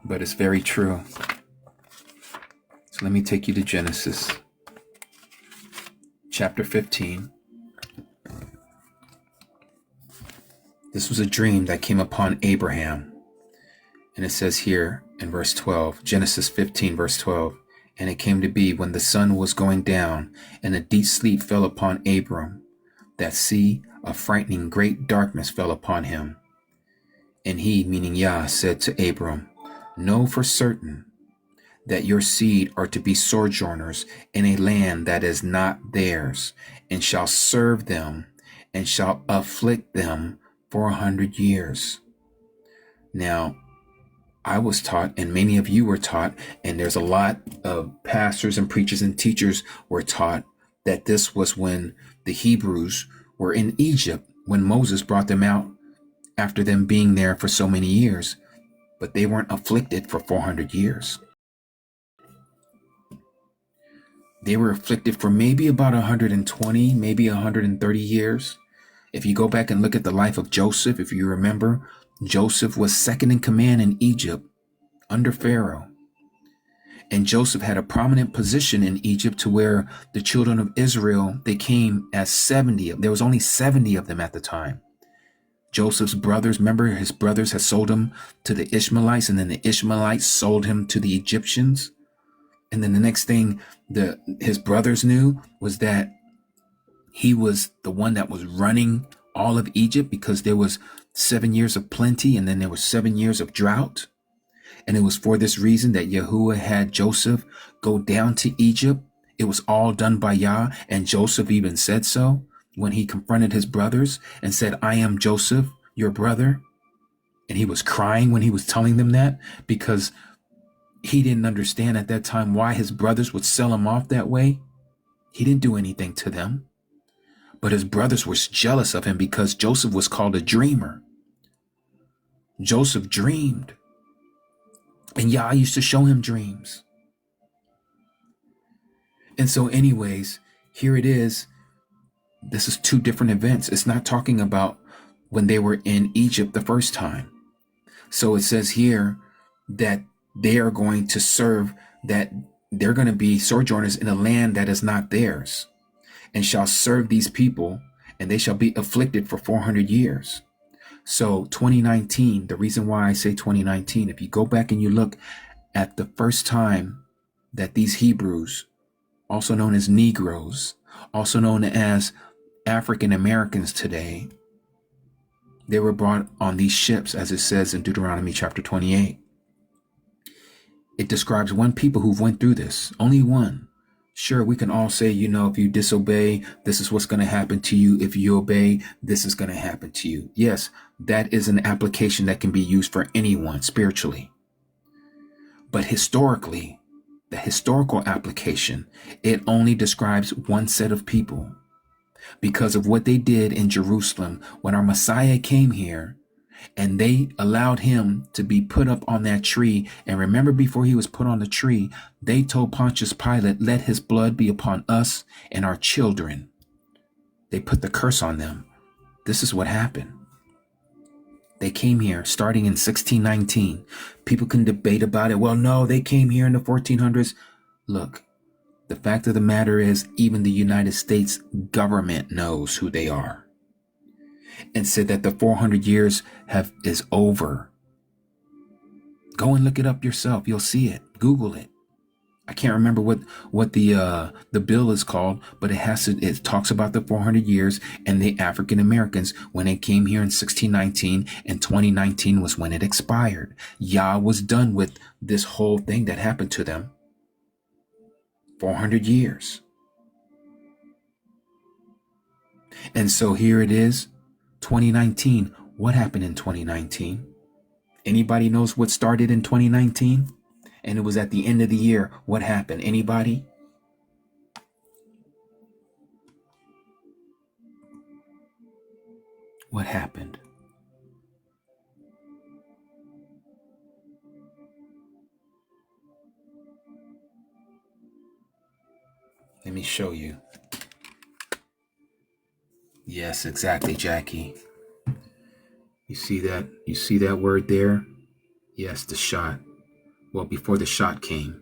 but it's very true. So let me take you to Genesis chapter 15. This was a dream that came upon Abraham. And it says here in verse 12, Genesis 15, verse 12, and it came to be when the sun was going down and a deep sleep fell upon Abram, that see, a frightening great darkness fell upon him. And he, meaning Yah, said to Abram, know for certain that your seed are to be sojourners in a land that is not theirs, and shall serve them, and shall afflict them for 100 years. Now, I was taught, and many of you were taught, and there's a lot of pastors and preachers and teachers were taught that this was when the Hebrews were in Egypt, when Moses brought them out after them being there for so many years, but they weren't afflicted for 400 years. They were afflicted for maybe about 120, maybe 130 years. If you go back and look at the life of Joseph, if you remember, Joseph was second in command in Egypt under Pharaoh. And Joseph had a prominent position in Egypt to where the children of Israel, they came as 70. There was only 70 of them at the time. Joseph's brothers, remember his brothers had sold him to the Ishmaelites, and then the Ishmaelites sold him to the Egyptians. And then the next thing his brothers knew was that he was the one that was running all of Egypt, because there was 7 years of plenty and then there was 7 years of drought. And it was for this reason that Yahuwah had Joseph go down to Egypt. It was all done by Yah, and Joseph even said so when he confronted his brothers and said, I am Joseph, your brother. And he was crying when he was telling them that, because he didn't understand at that time why his brothers would sell him off that way. He didn't do anything to them. But his brothers were jealous of him because Joseph was called a dreamer. Joseph dreamed. And Yah used to show him dreams. And so anyways, here it is. This is two different events. It's not talking about when they were in Egypt the first time. So it says here that they are going to serve, that they're going to be sojourners in a land that is not theirs, and shall serve these people, and they shall be afflicted for 400 years. So 2019, the reason why I say 2019, if you go back and you look at the first time that these Hebrews, also known as Negroes, also known as African Americans today, they were brought on these ships, as it says in Deuteronomy chapter 28. It describes one people who've went through this, only one. Sure, we can all say, if you disobey, this is what's going to happen to you. If you obey, this is going to happen to you. Yes, that is an application that can be used for anyone spiritually. But historically, the historical application, it only describes one set of people, because of what they did in Jerusalem when our Messiah came here. And they allowed him to be put up on that tree. And remember, before he was put on the tree, they told Pontius Pilate, let his blood be upon us and our children. They put the curse on them. This is what happened. They came here starting in 1619. People can debate about it. Well, no, they came here in the 1400s. Look, the fact of the matter is, even the United States government knows who they are, and said that the 400 years is over. Go and look it up yourself. You'll see it. Google it. I can't remember what the bill is called, but it talks about the 400 years and the African Americans when they came here in 1619, and 2019 was when it expired. Yah was done with this whole thing that happened to them. 400 years. And so here it is. 2019. What happened in 2019? Anybody knows what started in 2019? And it was at the end of the year. What happened? Anybody? What happened? Let me show you. Yes, exactly, Jackie. You see that? You see that word there? Yes, the shot. Well, before the shot came.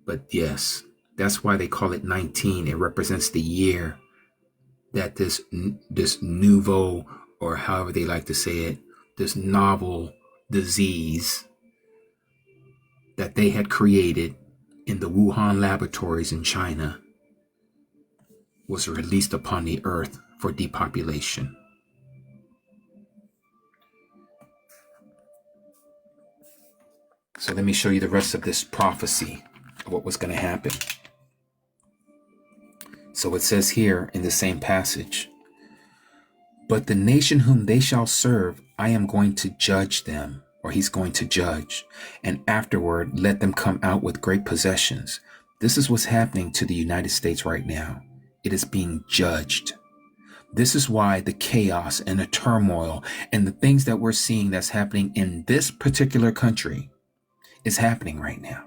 But yes, that's why they call it 19. It represents the year that this nouveau, or however they like to say it, this novel disease that they had created in the Wuhan laboratories in China was released upon the earth for depopulation. So let me show you the rest of this prophecy of what was going to happen. So it says here in the same passage, but the nation whom they shall serve, I am going to judge them, or he's going to judge, and afterward let them come out with great possessions. This is what's happening to the United States right now. It is being judged. This is why the chaos and the turmoil and the things that we're seeing that's happening in this particular country is happening right now.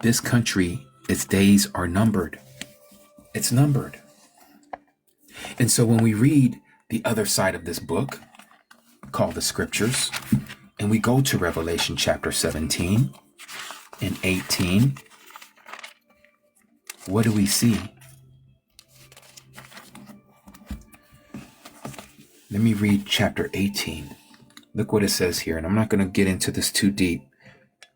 This country, its days are numbered. It's numbered. And so when we read the other side of this book, called the Scriptures, and we go to Revelation chapter 17 and 18, what do we see? Let me read chapter 18. Look what it says here, and I'm not going to get into this too deep,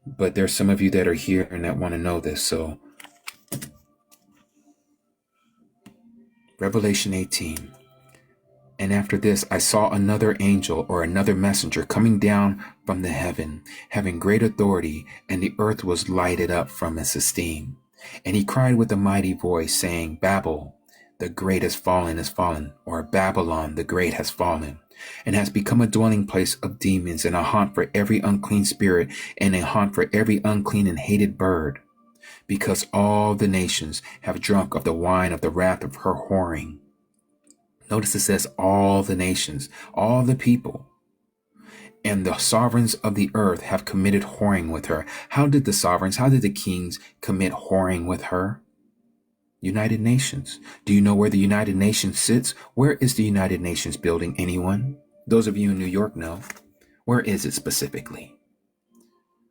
but there's some of you that are here and that want to know this. So Revelation 18. And after this, I saw another angel, or another messenger, coming down from the heaven, having great authority, and the earth was lighted up from its esteem. And he cried with a mighty voice, saying, Babel, the great is fallen, or Babylon, the great has fallen, and has become a dwelling place of demons, and a haunt for every unclean spirit, and a haunt for every unclean and hated bird, because all the nations have drunk of the wine of the wrath of her whoring. Notice it says all the nations, all the people, and the sovereigns of the earth have committed whoring with her. How did the kings commit whoring with her? United Nations. Do you know where the United Nations sits? Where is the United Nations building? Anyone? Those of you in New York know. Where is it specifically?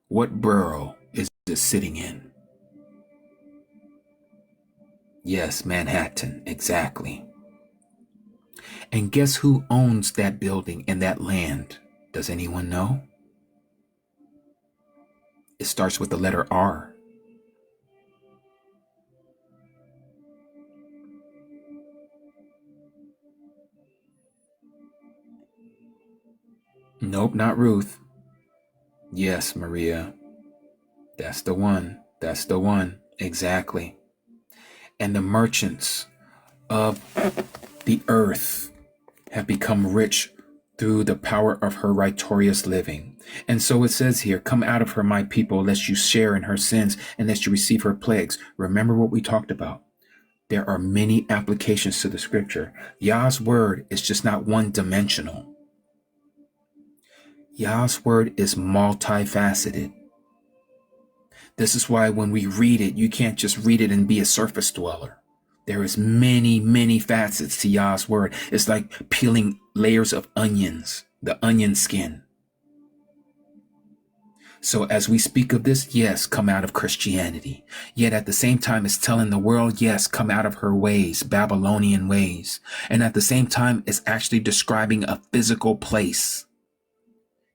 What borough is it sitting in? Yes, Manhattan, exactly. And guess who owns that building and that land? Does anyone know? It starts with the letter R. Nope, not Ruth. Yes, Maria. That's the one. That's the one. Exactly. And the merchants of the earth have become rich through the power of her righteous living. And so it says here, come out of her, my people, lest you share in her sins and lest you receive her plagues. Remember what we talked about. There are many applications to the scripture. Yah's word is just not one dimensional. Yah's word is multifaceted. This is why when we read it, you can't just read it and be a surface dweller. There is many, many facets to Yah's word. It's like peeling layers of onions, the onion skin. So as we speak of this, yes, come out of Christianity. Yet at the same time, it's telling the world, yes, come out of her ways, Babylonian ways. And at the same time, it's actually describing a physical place.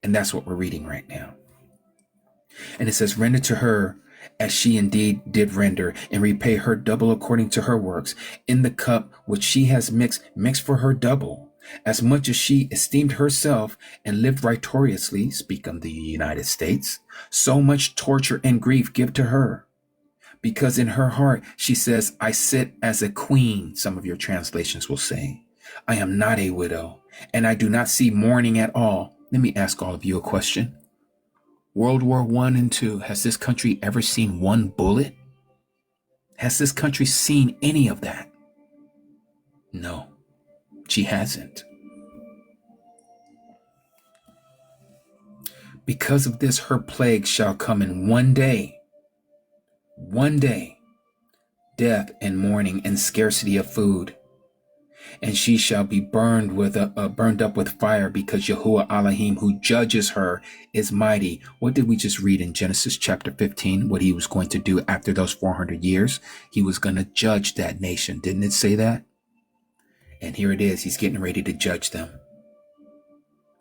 And that's what we're reading right now. And it says, render to her as she indeed did render, and repay her double according to her works. In the cup which she has mixed for her double. As much as she esteemed herself and lived righteously, speak of the United States, so much torture and grief give to her. Because in her heart, she says, I sit as a queen, some of your translations will say. I am not a widow, and I do not see mourning at all. Let me ask all of you a question. World War I and II, has this country ever seen one bullet? Has this country seen any of that? No, she hasn't. Because of this, her plague shall come in one day, death and mourning and scarcity of food. And she shall be burned up with fire, because Yahuwah Elohim, who judges her, is mighty. What did we just read in Genesis chapter 15? What he was going to do after those 400 years? He was going to judge that nation. Didn't it say that? And here it is. He's getting ready to judge them.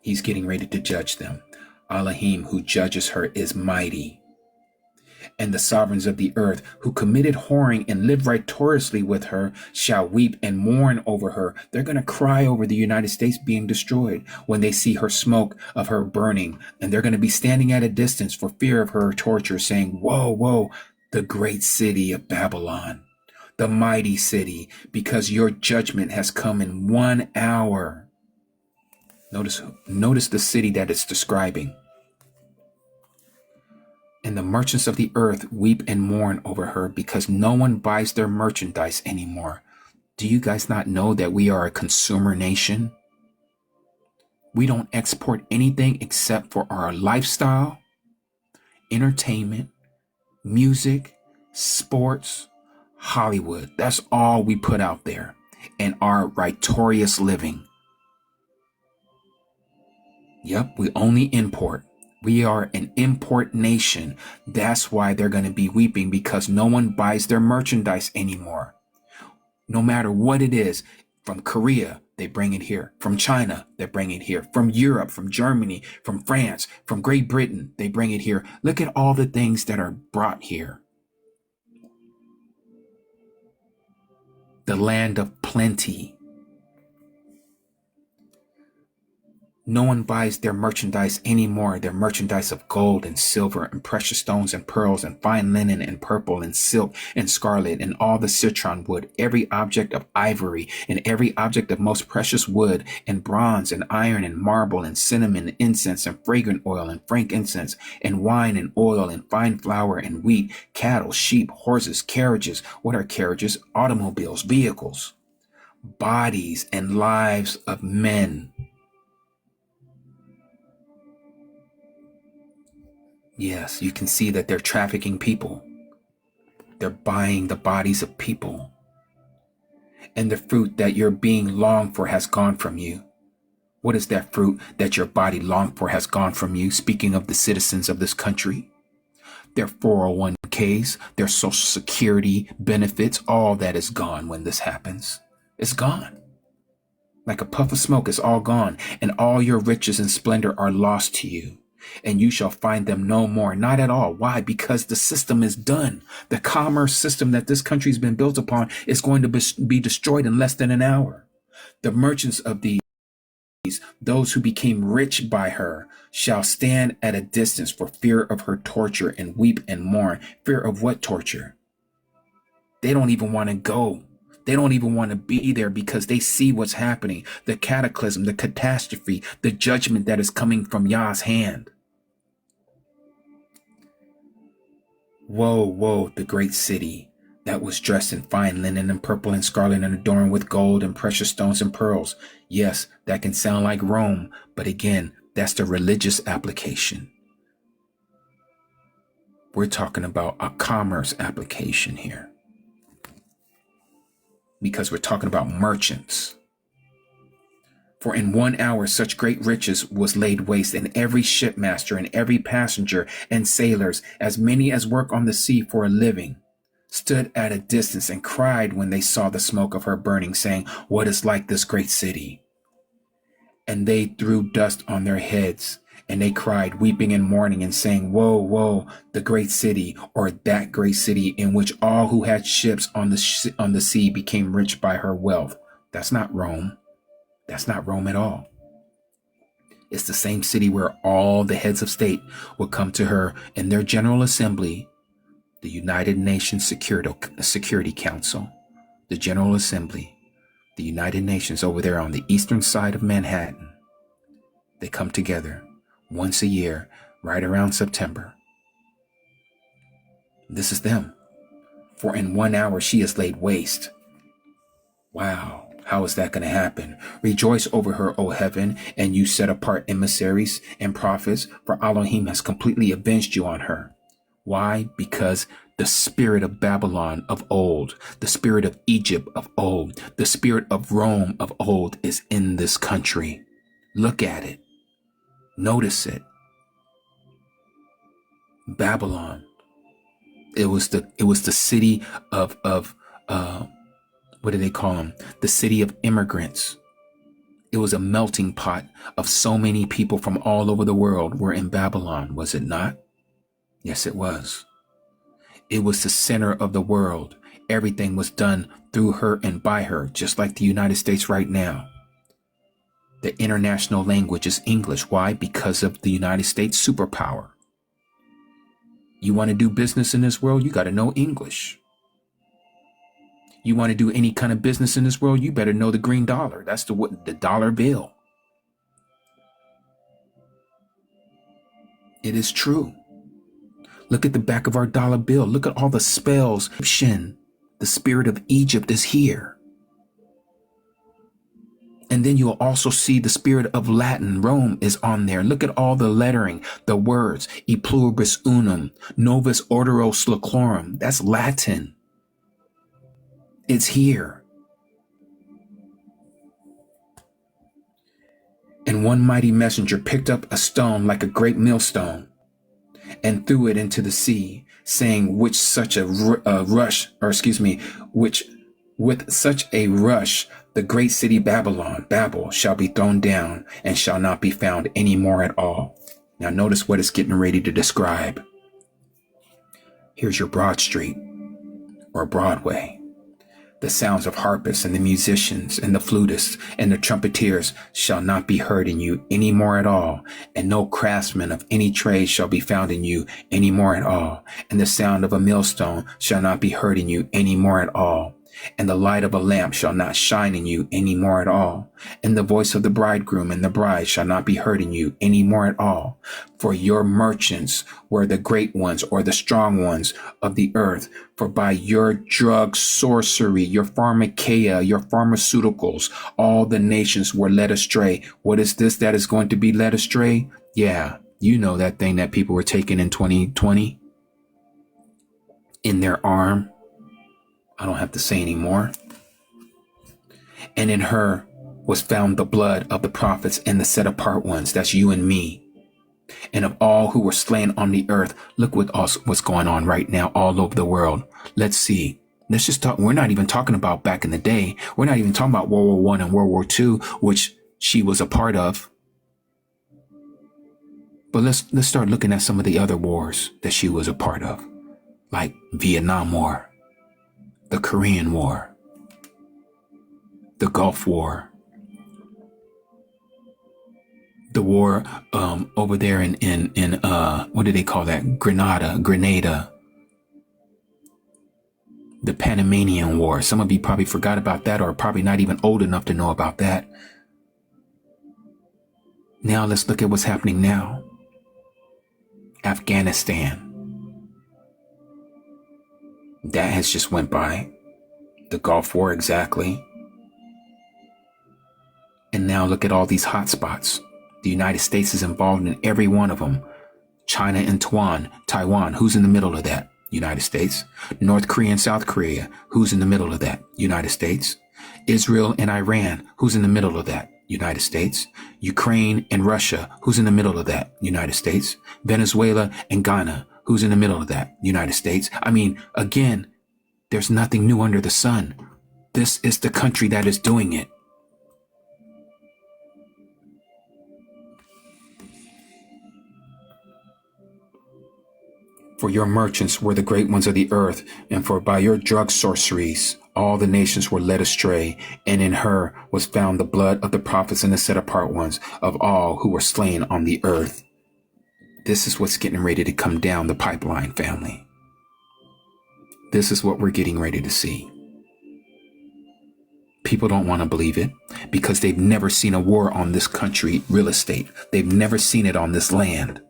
He's getting ready to judge them. Elohim, who judges her, is mighty. And the sovereigns of the earth, who committed whoring and lived righteously with her, shall weep and mourn over her. They're going to cry over the United States being destroyed when they see her smoke of her burning. And they're going to be standing at a distance for fear of her torture, saying, woe, woe, the great city of Babylon, the mighty city, because your judgment has come in 1 hour. Notice the city that it's describing. And the merchants of the earth weep and mourn over her, because no one buys their merchandise anymore. Do you guys not know that we are a consumer nation? We don't export anything except for our lifestyle, entertainment, music, sports, Hollywood. That's all we put out there, and our righteous living. Yep, we only import. We are an import nation. That's why they're going to be weeping, because no one buys their merchandise anymore. No matter what it is, from Korea, they bring it here. From China, they bring it here. From Europe, from Germany, from France, from Great Britain, they bring it here. Look at all the things that are brought here. The land of plenty. No one buys their merchandise anymore, their merchandise of gold and silver and precious stones and pearls and fine linen and purple and silk and scarlet and all the citron wood, every object of ivory and every object of most precious wood and bronze and iron and marble and cinnamon and incense and fragrant oil and frankincense and wine and oil and fine flour and wheat, cattle, sheep, horses, carriages. What are carriages? Automobiles, vehicles, bodies and lives of men. Yes, you can see that they're trafficking people. They're buying the bodies of people. And the fruit that you're being longed for has gone from you. What is that fruit that your body longed for has gone from you? Speaking of the citizens of this country, their 401ks, their social security benefits, all that is gone when this happens. It's gone. Like a puff of smoke, it's all gone. And all your riches and splendor are lost to you. And you shall find them no more. Not at all. Why? Because the system is done. The commerce system that this country's been built upon is going to be destroyed in less than an hour. The merchants of these, those who became rich by her, shall stand at a distance for fear of her torture and weep and mourn. Fear of what torture? They don't even want to go. They don't even want to be there, because they see what's happening. The cataclysm, the catastrophe, the judgment that is coming from Yah's hand. Woe, woe, the great city that was dressed in fine linen and purple and scarlet and adorned with gold and precious stones and pearls. Yes, that can sound like Rome, but again, that's the religious application. We're talking about a commerce application here, because we're talking about merchants. For in 1 hour such great riches was laid waste, and every shipmaster and every passenger and sailors, as many as work on the sea for a living, stood at a distance and cried when they saw the smoke of her burning, saying, what is like this great city? And they threw dust on their heads, and they cried, weeping and mourning, and saying, woe, woe, the great city, or that great city in which all who had ships on the sea became rich by her wealth. That's not Rome. That's not Rome at all. It's the same city where all the heads of state will come to her in their General Assembly, the United Nations Security Council, the General Assembly, the United Nations over there on the eastern side of Manhattan. They come together once a year, right around September. This is them. For in 1 hour she is laid waste. Wow. How is that going to happen? Rejoice over her, O heaven, and you set apart emissaries and prophets, for Elohim has completely avenged you on her. Why? Because The spirit of Babylon of old, the spirit of Egypt of old, the spirit of Rome of old is in this country. Look at it. Notice it. Babylon. It was the city of what do they call them? The city of immigrants. It was a melting pot of so many people from all over the world were in Babylon, was it not? Yes, it was. It was the center of the world. Everything was done through her and by her, just like the United States right now. The international language is English. Why? Because of the United States superpower. You want to do business in this world, you got to know English. You want to do any kind of business in this world, you better know the green dollar. That's the dollar bill. It is true. Look at the back of our dollar bill. Look at all the spells. The spirit of Egypt is here. And then you'll also see the spirit of Latin. Rome is on there. Look at all the lettering, the words. E pluribus unum, novus ordero seclorum. That's Latin. It's here. And one mighty messenger picked up a stone like a great millstone and threw it into the sea, saying, with such a rush, the great city Babel, shall be thrown down and shall not be found any more at all. Now notice what it's getting ready to describe. Here's your Broad Street or Broadway. The sounds of harpists and the musicians and the flutists and the trumpeters shall not be heard in you any more at all, and no craftsman of any trade shall be found in you any more at all, and the sound of a millstone shall not be heard in you any more at all, and the light of a lamp shall not shine in you any more at all, and the voice of the bridegroom and the bride shall not be heard in you any more at all. For your merchants were the great ones or the strong ones of the earth, for by your drug sorcery, your pharmakeia, your pharmaceuticals, all the nations were led astray. What is this that is going to be led astray? Yeah, you know that thing that people were taking in 2020 in their arm. I don't have to say anymore. And in her was found the blood of the prophets and the set apart ones. That's you and me. And of all who were slain on the earth. Look what's going on right now all over the world. Let's see. Let's just talk. We're not even talking about back in the day. We're not even talking about World War I and World War II, which she was a part of. But let's start looking at some of the other wars that she was a part of, like Vietnam War, the Korean War, the Gulf War, the war over there in what do they call that? Grenada, the Panamanian War. Some of you probably forgot about that, or probably not even old enough to know about that. Now let's look at what's happening now. Afghanistan. That has just went by. The Gulf War, exactly. And now look at all these hot spots. The United States is involved in every one of them. China and Taiwan, who's in the middle of that? United States. North Korea and South Korea, who's in the middle of that? United States. Israel and Iran, who's in the middle of that? United States. Ukraine and Russia, who's in the middle of that? United States. Venezuela and Ghana, who's in the middle of that? United States. I mean, again, there's nothing new under the sun. This is the country that is doing it. For your merchants were the great ones of the earth, and for by your drug sorceries all the nations were led astray, and in her was found the blood of the prophets and the set apart ones of all who were slain on the earth. This is what's getting ready to come down the pipeline, family. This is what we're getting ready to see. People don't want to believe it because they've never seen a war on this country real estate. They've never seen it on this land.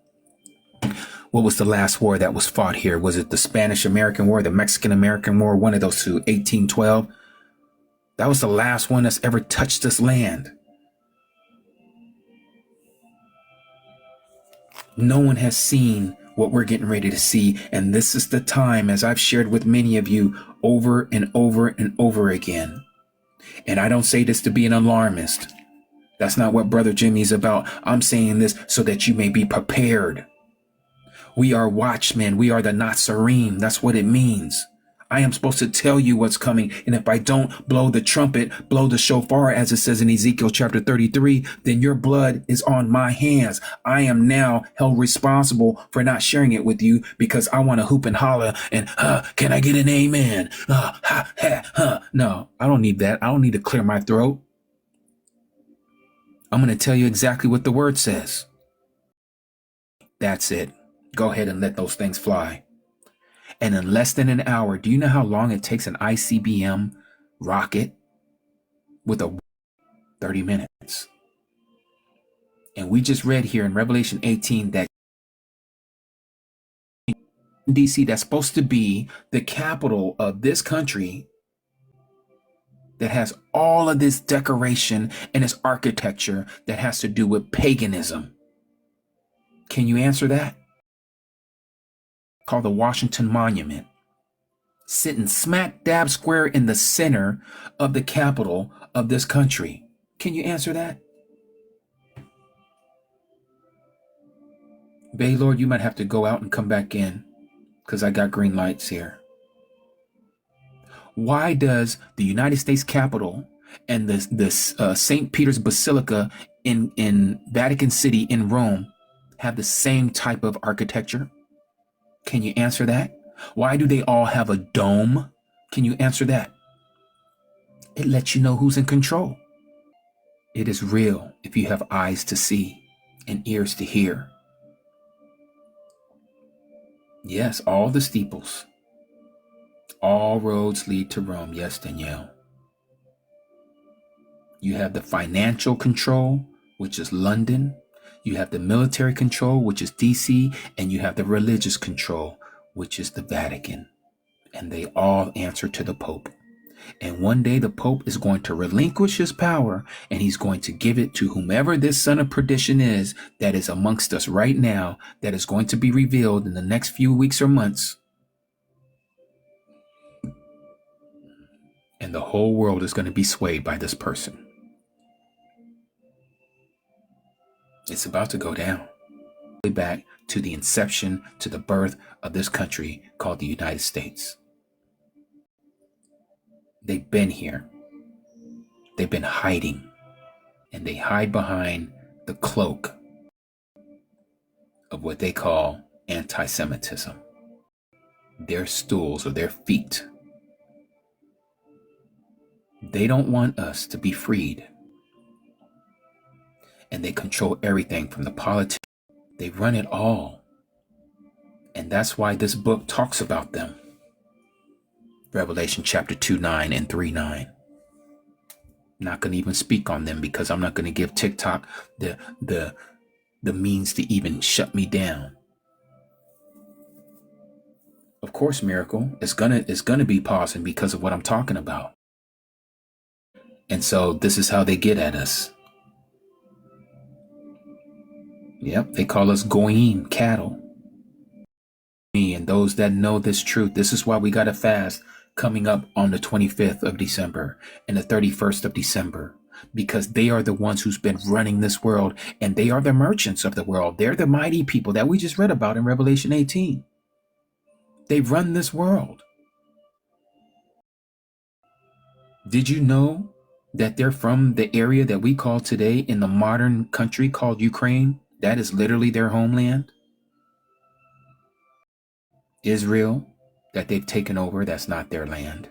What was the last war that was fought here? Was it the Spanish-American War, the Mexican-American War, one of those two, 1812? That was the last one that's ever touched this land. No one has seen what we're getting ready to see. And this is the time, as I've shared with many of you over and over and over again. And I don't say this to be an alarmist. That's not what Brother Jimmy's about. I'm saying this so that you may be prepared. We are watchmen. We are the Nazarene. That's what it means. I am supposed to tell you what's coming. And if I don't blow the trumpet, blow the shofar, as it says in Ezekiel chapter 33, then your blood is on my hands. I am now held responsible for not sharing it with you because I want to hoop and holler and, can I get an amen? No, I don't need that. I don't need to clear my throat. I'm going to tell you exactly what the word says. That's it. Go ahead and let those things fly. And in less than an hour, do you know how long it takes an ICBM rocket with a 30 minutes? And we just read here in Revelation 18 that DC, that's supposed to be the capital of this country, that has all of this decoration and its architecture that has to do with paganism. Can you answer that? Called the Washington Monument, sitting smack dab square in the center of the capital of this country. Can you answer that? Baylord, you might have to go out and come back in because I got green lights here. Why does the United States Capitol and this St. Peter's Basilica in Vatican City in Rome have the same type of architecture? Can you answer that? Why do they all have a dome? Can you answer that? It lets you know who's in control. It is real if you have eyes to see and ears to hear. Yes, all the steeples. All roads lead to Rome. Yes, Danielle. You have the financial control, which is London. You have the military control, which is DC, and you have the religious control, which is the Vatican. And they all answer to the Pope. And one day the Pope is going to relinquish his power, and he's going to give it to whomever this son of perdition is that is amongst us right now, that is going to be revealed in the next few weeks or months. And the whole world is going to be swayed by this person. It's about to go down. Way back to the inception, to the birth of this country called the United States. They've been here. They've been hiding. And they hide behind the cloak of what they call anti-Semitism. Their stools or their feet. They don't want us to be freed. And they control everything from the politics. They run it all. And that's why this book talks about them. Revelation chapter 2:9 and 3:9. Not going to even speak on them because I'm not going to give TikTok the means to even shut me down. Of course, Miracle, it's gonna be pausing because of what I'm talking about. And so this is how they get at us. Yep, they call us goyim, cattle. Me and those that know this truth, this is why we got to fast coming up on the 25th of December and the 31st of December, because they are the ones who's been running this world, and they are the merchants of the world. They're the mighty people that we just read about in Revelation 18. They run this world. Did you know that they're from the area that we call today in the modern country called Ukraine? That is literally their homeland. Israel, that they've taken over, that's not their land.